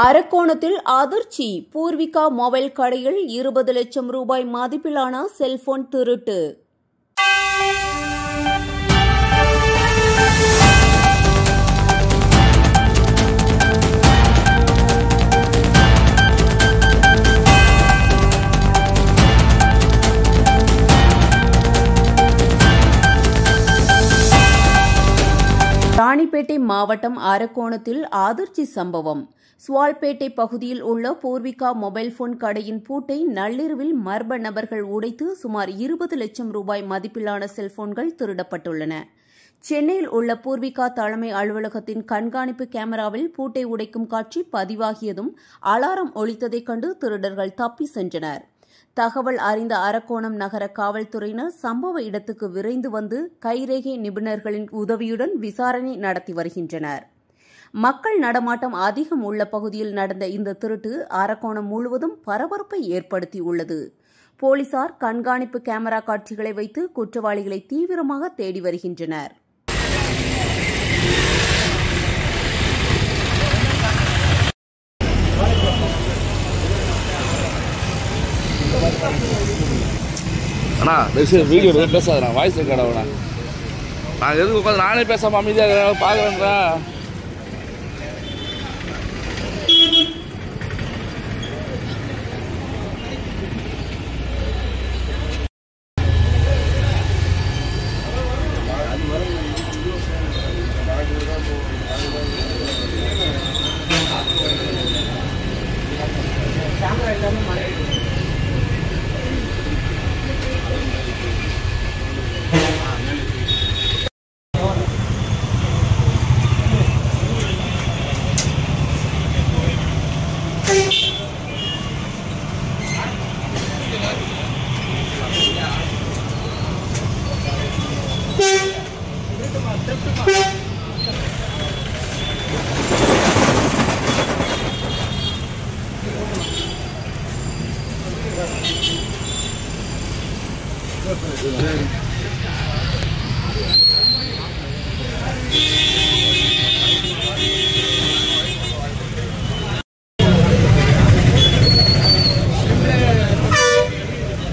அரக்கோணத்தில் அதிர்ச்சி. பூர்விகா மொபைல் கடையில் 20 லட்சம் ரூபாய் மதிப்பிலான செல்போன் திருட்டு. ராணிப்பேட்டை மாவட்டம் அரக்கோணத்தில் அதிர்ச்சி சம்பவம். சுவால்பேட்டை பகுதியில் உள்ள பூர்விகா மொபைல் போன் கடையின் பூட்டை நள்ளிரவில் மர்ம நபர்கள் உடைத்து சுமார் 20 லட்சம் ரூபாய் மதிப்பிலான செல்போன்கள் திருடப்பட்டுள்ளன. சென்னையில் உள்ள பூர்விகா தலைமை அலுவலகத்தின் கண்காணிப்பு கேமராவில் பூட்டை உடைக்கும் காட்சி பதிவாகியதும் அலாரம் ஒலித்ததைக் கண்டு திருடர்கள் தப்பி சென்றனர். தகவல் அறிந்த அரக்கோணம் நகர காவல்துறையினர் சம்பவ இடத்துக்கு விரைந்து வந்து கைரேகை நிபுணர்களின் உதவியுடன் விசாரணை நடத்தி வருகின்றனர். மக்கள் நடமாட்டம் அதிகம் உள்ள பகுதியில் நடந்த இந்த திருட்டு அரக்கோணம் முழுவதும் பரபரப்பை ஏற்படுத்தியுள்ளது. போலீசார் கண்காணிப்பு கேமரா காட்சிகளை வைத்து குற்றவாளிகளை தீவிரமாக தேடி வருகின்றனர். அண்ணா வீடியோ பேசாதுண்ணா, வாய்ஸ் ரெக்கார்டாகண்ணா. நான் எதுக்கு உட்காந்து நானே பேசாமல் அமைதியாக பார்க்குறேன்றா.